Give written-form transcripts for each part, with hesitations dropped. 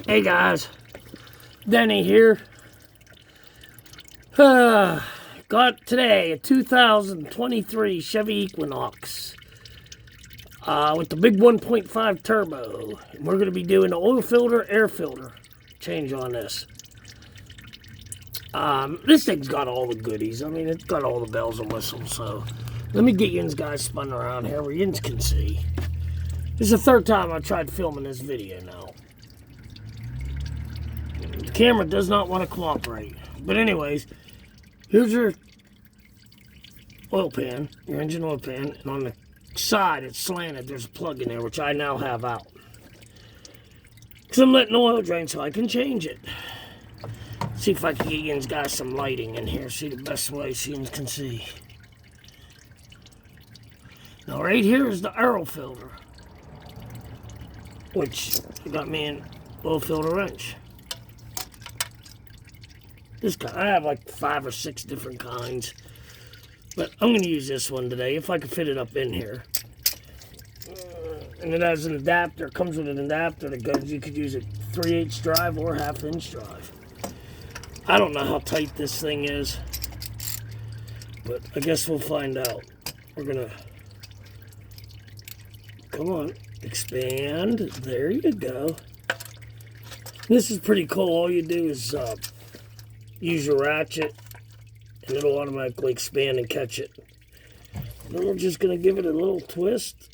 Hey guys, Denny here. Got today a 2023 Chevy Equinox with the big 1.5 turbo. And we're going to be doing the oil filter, air filter change on this. This thing's got all the goodies. I mean, it's got all the bells and whistles. So let me get you guys spun around here where you can see. This is the third time I tried filming this video now. The camera does not want to cooperate. But anyways, here's your oil pan, your engine oil pan, and on the side it's slanted. There's a plug in there, which I now have out. Because I'm letting the oil drain so I can change it. See if I can get you guys some lighting in here. See the best way so you can see. Now right here is the air filter, which got me an oil filter wrench. This guy, I have like 5 or 6 different kinds, but I'm going to use this one today if I can fit it up in here. And it has an adapter, comes with an adapter that goes, you could use it 3/8 drive or 1/2 inch drive. I don't know how tight this thing is, but I guess we'll find out. We're going to, come on, expand, there you go. This is pretty cool. All you do is use your ratchet and it'll automatically expand and catch it. And we're just going to give it a little twist.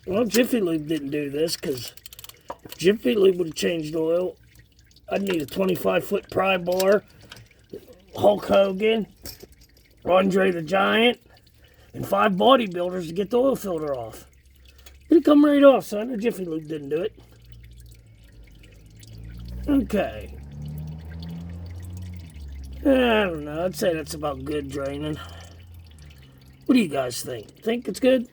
Well, Jiffy Lube didn't do this, because if Jiffy Lube would have changed oil, I'd need a 25-foot pry bar, Hulk Hogan, Andre the Giant, and 5 bodybuilders to get the oil filter off. It'd come right off, son. The Jiffy Lube didn't do it. Okay. I don't know. I'd say that's about good draining. What do you guys think? Think it's good?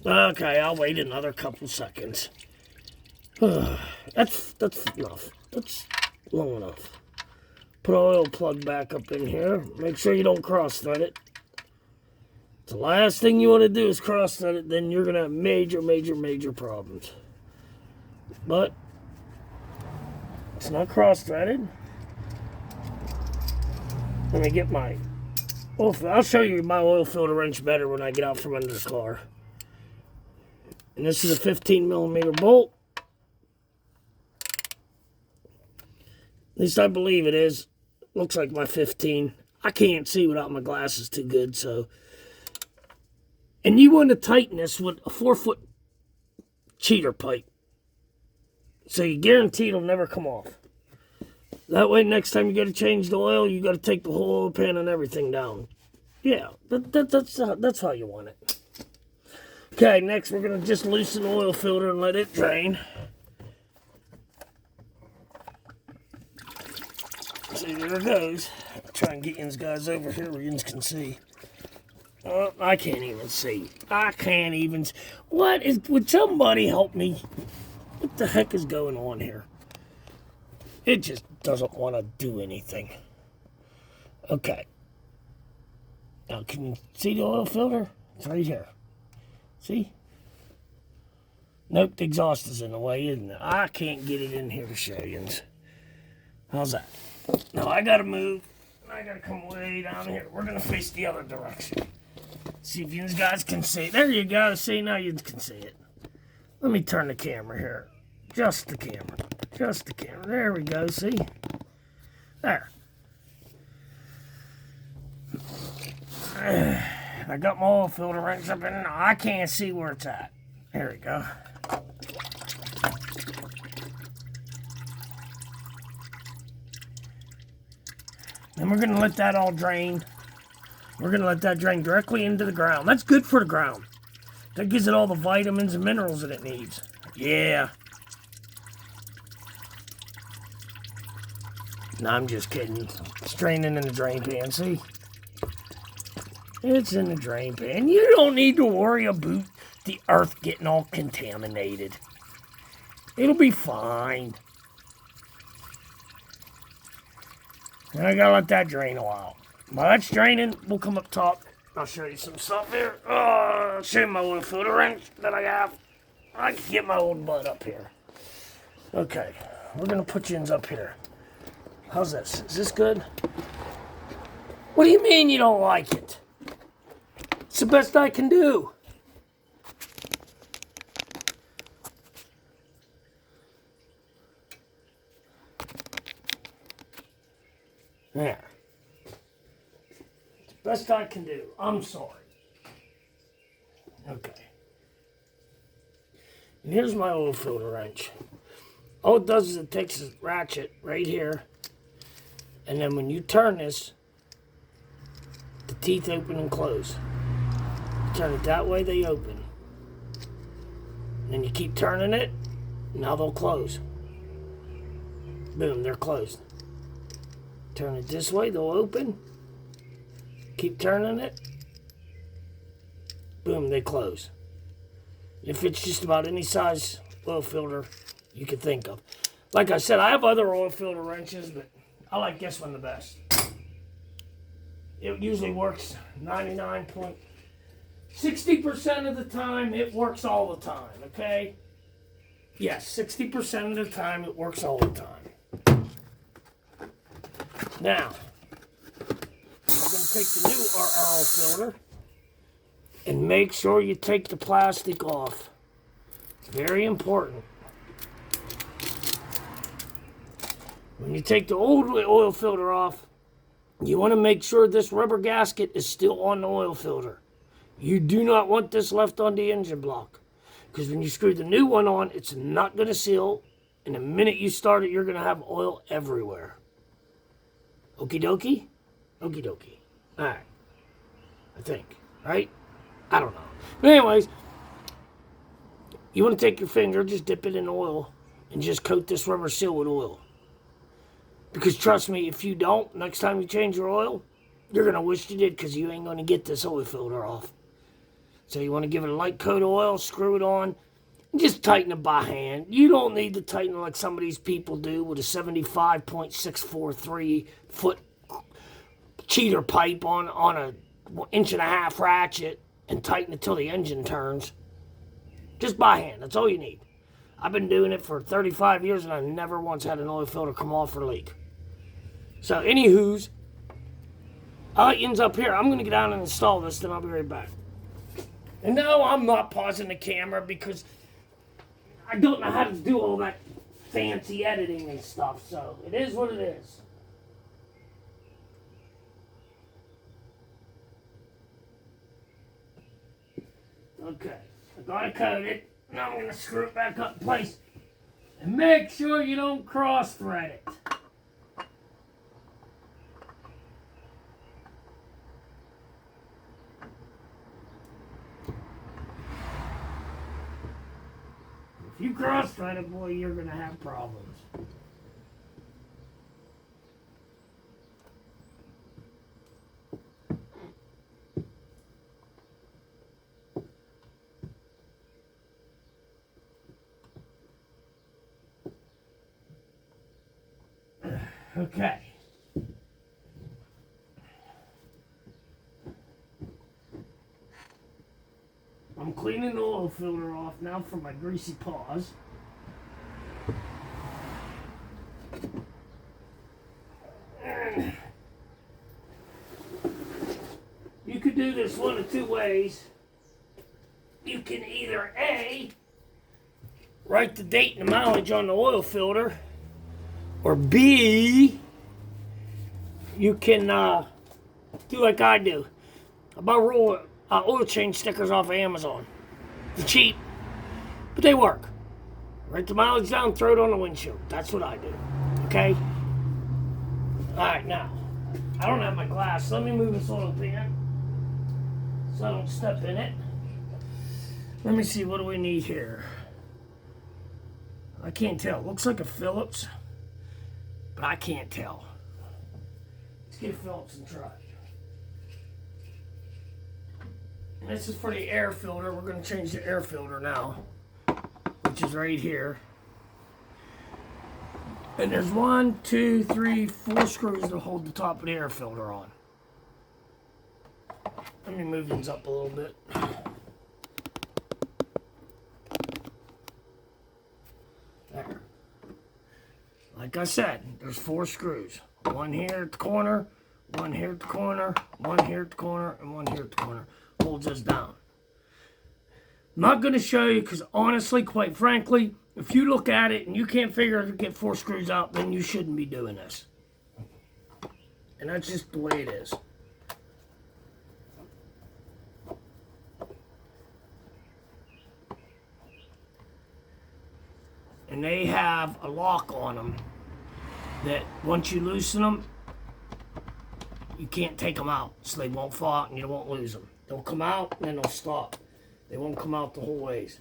Okay, I'll wait another couple seconds. That's enough. That's long enough. Put an oil plug back up in here. Make sure you don't cross-thread it. The last thing you want to do is cross-thread it, then you're going to have major problems. But it's not cross-threaded. Let me get my oil. I'll show you my oil filter wrench better when I get out from under the car. And this is a 15mm bolt. At least I believe it is. Looks like my 15. I can't see without my glasses too good, so. And you want to tighten this with a 4-foot cheater pipe, so you guarantee it'll never come off. That way, next time you got to change the oil, you got to take the whole oil pan and everything down. Yeah, that's how you want it. Okay, next we're going to just loosen the oil filter and let it drain. See, there it goes. I'll try and get you guys over here where you can see. Oh, I can't even see. I can't even. Would somebody help me? What the heck is going on here? It just doesn't want to do anything. Okay. Now, can you see the oil filter? It's right here. See? Nope, the exhaust is in the way, isn't it? I can't get it in here to show you. How's that? Now, I got to move. I got to come way down here. We're going to face the other direction. See if you guys can see it. There you go. See, now you can see it. Let me turn the camera here. Just the camera. Just the camera. There we go. See? There. I got my oil filter wrench up in there. I can't see where it's at. There we go. Then we're going to let that all drain. We're going to let that drain directly into the ground. That's good for the ground. That gives it all the vitamins and minerals that it needs. Yeah. No, I'm just kidding. It's draining in the drain pan, see? It's in the drain pan. You don't need to worry about the earth getting all contaminated. It'll be fine. And I gotta let that drain a while. While that's draining, we'll come up top. I'll show you some stuff here. I'll show you my oil filter wrench that I have. I can get my old butt up here. Okay, we're gonna put you up here. How's this? Is this good? What do you mean you don't like it? It's the best I can do. There. It's the best I can do. I'm sorry. Okay. And here's my oil filter wrench. All it does is it takes a ratchet right here, and then when you turn this, the teeth open and close. You turn it that way, they open. And then you keep turning it, now they'll close. Boom, they're closed. Turn it this way, they'll open. Keep turning it. Boom, they close. It fits just about any size oil filter you can think of. Like I said, I have other oil filter wrenches, but I like this one the best. It usually works 60% of the time. It works all the time, okay? Yes, 60% of the time it works all the time. Now, we're going to take the new oil filter and make sure you take the plastic off. It's very important. When you take the old oil filter off, you want to make sure this rubber gasket is still on the oil filter. You do not want this left on the engine block, because when you screw the new one on, it's not going to seal, and the minute you start it, you're going to have oil everywhere. Okie dokie? Okie dokie. Alright. I think. Right? I don't know. But anyways, you want to take your finger, just dip it in oil, and just coat this rubber seal with oil. Because trust me, if you don't, next time you change your oil, you're going to wish you did, because you ain't going to get this oil filter off. So you want to give it a light coat of oil, screw it on, and just tighten it by hand. You don't need to tighten it like some of these people do with a 75.643 foot cheater pipe on a 1.5 inch ratchet and tighten it till the engine turns. Just by hand, that's all you need. I've been doing it for 35 years and I never once had an oil filter come off or leak. So, anywho's, I'll let you up here. I'm going to get down and install this, then I'll be right back. And no, I'm not pausing the camera because I don't know how to do all that fancy editing and stuff, so it is what it is. Okay, I got it coated. Now I'm going to screw it back up in place. And make sure you don't cross-thread it. If you cross-thread it, boy, you're going to have problems. Okay. I'm cleaning the oil filter off now from my greasy paws. You could do this one of two ways. You can either A, write the date and the mileage on the oil filter, or B, you can do like I do. I buy oil change stickers off of Amazon. They're cheap, but they work. Write the mileage down, throw it on the windshield. That's what I do. Okay? Alright, now, I don't have my glass. Let me move this oil pan so I don't step in it. Let me see, what do we need here? I can't tell. It looks like a Phillips, but I can't tell. Let's get a Phillips and try. And this is for the air filter. We're going to change the air filter now, which is right here. And there's 1, 2, 3, 4 screws to hold the top of the air filter on. Let me move these up a little bit. Like I said, there's 4 screws. One here at the corner, one here at the corner, one here at the corner, and one here at the corner. Holds us down. I'm not going to show you because honestly, quite frankly, if you look at it and you can't figure out to get 4 screws out, then you shouldn't be doing this. And that's just the way it is. And they have a lock on them that once you loosen them, you can't take them out. So they won't fall out and you won't lose them. They'll come out and then they'll stop. They won't come out the whole ways.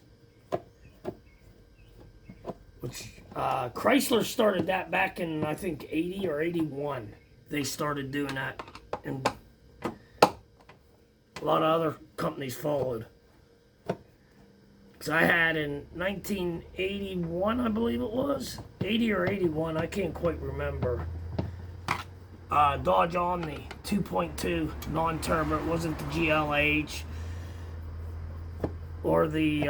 Which Chrysler started that back in, I think, 80 or 81. They started doing that. And a lot of other companies followed. Because I had in 1981, I believe it was. 80 or 81, I can't quite remember. Dodge Omni 2.2 non-turbo. It wasn't the GLH or the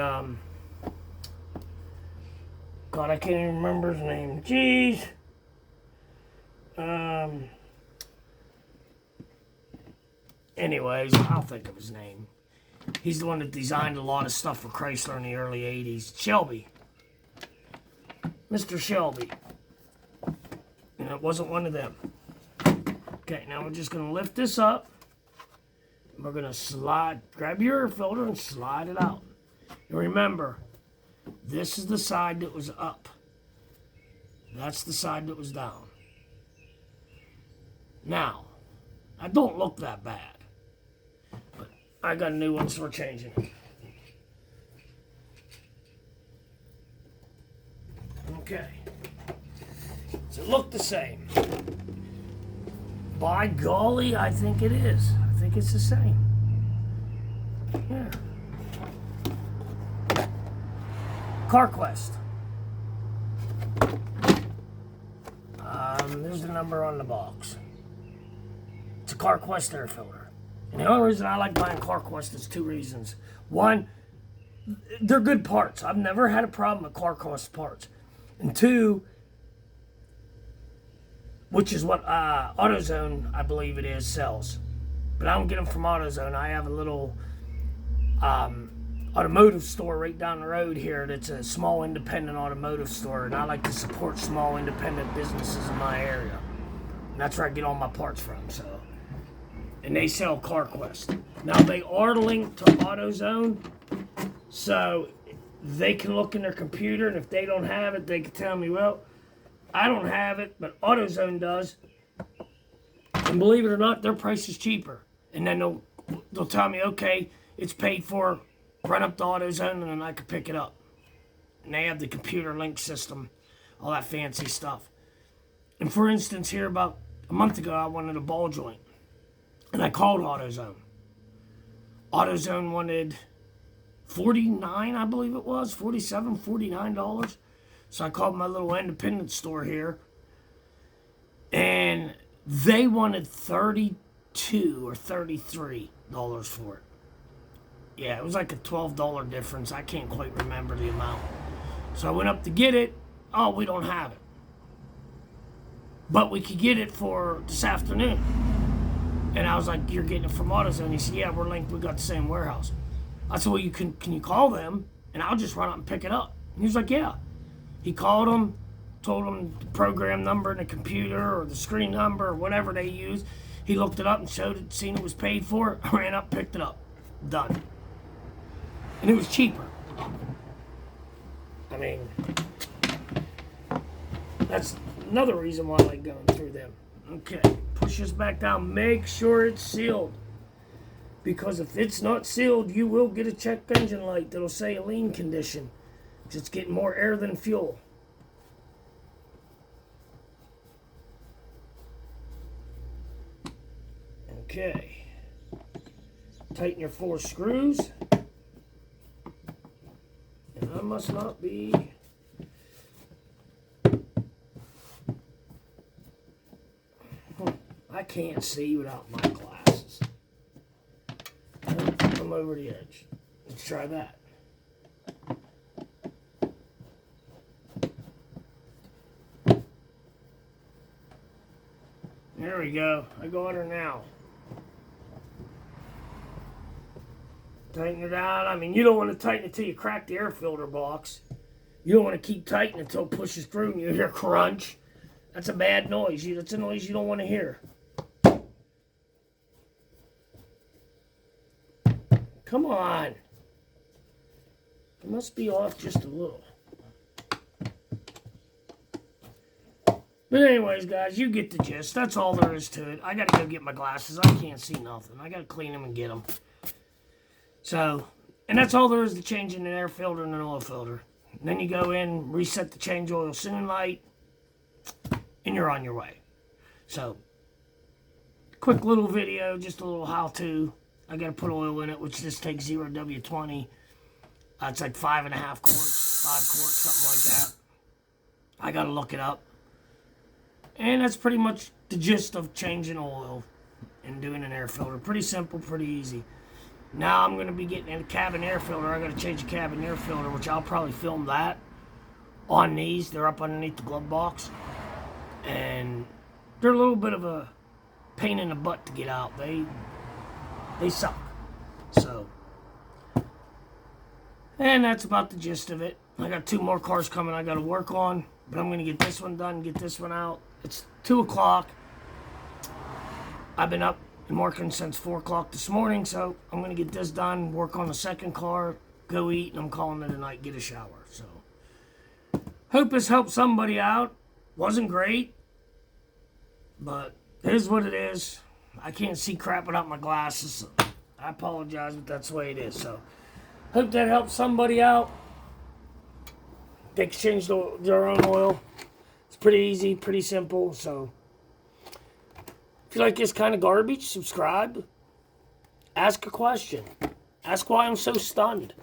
God, I can't even remember his name. Jeez. Anyways, I'll think of his name. He's the one that designed a lot of stuff for Chrysler in the early 80s. Shelby. Mr. Shelby. And it wasn't one of them. Okay, now we're just going to lift this up. And we're going to slide, grab your air filter and slide it out. And remember, this is the side that was up. That's the side that was down. Now, I don't look that bad. But I got a new one, so we're changing it. Okay. Does it look the same? By golly, I think it is. I think it's the same. Yeah. CarQuest. There's the number on the box. It's a CarQuest air filter. And the only reason I like buying CarQuest is 2 reasons. One, they're good parts. I've never had a problem with CarQuest parts. And 2, which is what AutoZone, I believe it is, sells. But I don't get them from AutoZone. I have a little automotive store right down the road here that's a small independent automotive store, and I like to support small independent businesses in my area. And that's where I get all my parts from. So, and they sell CarQuest. Now they are linked to AutoZone, so they can look in their computer, and if they don't have it, they can tell me, well, I don't have it, but AutoZone does. And believe it or not, their price is cheaper. And then they'll tell me, okay, it's paid for, run up to AutoZone, and then I can pick it up. And they have the computer link system, all that fancy stuff. And for instance, here about a month ago, I wanted a ball joint. And I called AutoZone. AutoZone wanted $49, I believe it was, $47, $49. So I called my little independent store here, and they wanted $32 or $33 for it. Yeah, it was like a $12 difference. I can't quite remember the amount. So I went up to get it. Oh, we don't have it. But we could get it for this afternoon. And I was like, you're getting it from AutoZone? He said, yeah, we're linked. We got the same warehouse. I said, well, can you call them? And I'll just run out and pick it up. And he was like, yeah. He called them, told them the program number in the computer or the screen number or whatever they use. He looked it up and showed it, seen it was paid for. I ran up, picked it up. Done. And it was cheaper. I mean, that's another reason why I like going through them. Okay, push this back down. Make sure it's sealed. Because if it's not sealed, you will get a check engine light that'll say a lean condition. It's getting more air than fuel. Okay. Tighten your 4 screws. And I must not be... I can't see without my glasses. Come over the edge. Let's try that. There we go. I go under now. Tighten it out. I mean, you don't want to tighten it till you crack the air filter box. You don't want to keep tightening until it pushes through and you hear crunch. That's a bad noise. That's a noise you don't want to hear. Come on. It must be off just a little. But anyways, guys, you get the gist. That's all there is to it. I got to go get my glasses. I can't see nothing. I got to clean them and get them. So, and that's all there is to changing an air filter and an oil filter. And then you go in, reset the change oil soon light, and you're on your way. So, quick little video, just a little how-to. I got to put oil in it, which just takes 0W20. It's like 5.5 quarts, 5 quarts, something like that. I got to look it up. And that's pretty much the gist of changing oil and doing an air filter. Pretty simple, pretty easy. Now I'm going to be getting a cabin air filter. I got to change the cabin air filter, which I'll probably film that on these. They're up underneath the glove box. And they're a little bit of a pain in the butt to get out. They suck. So, and that's about the gist of it. I got 2 more cars coming I got to work on, but I'm going to get this one done, get this one out. It's 2 o'clock. I've been up and working since 4 o'clock this morning, so I'm going to get this done, work on the second car, go eat, and I'm calling it a night, get a shower. So, hope this helped somebody out. Wasn't great, but it is what it is. I can't see crap without my glasses, so I apologize, but that's the way it is. So, hope that helps somebody out. They can change their own oil. It's pretty easy, pretty simple. So, if you like this kind of garbage, subscribe. Ask a question. Ask why I'm so stunned.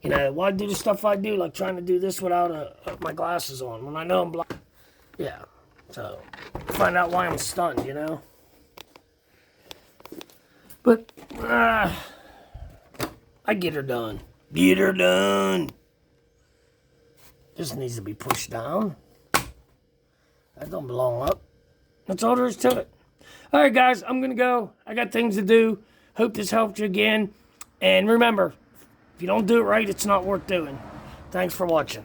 You know, why do the stuff I do, like trying to do this without my glasses on when I know I'm blind. Yeah, so find out why I'm stunned, you know. But, I get her done. Get her done. This needs to be pushed down. That don't belong up. That's all there is to it. All right, guys, I'm going to go. I got things to do. Hope this helped you again. And remember, if you don't do it right, it's not worth doing. Thanks for watching.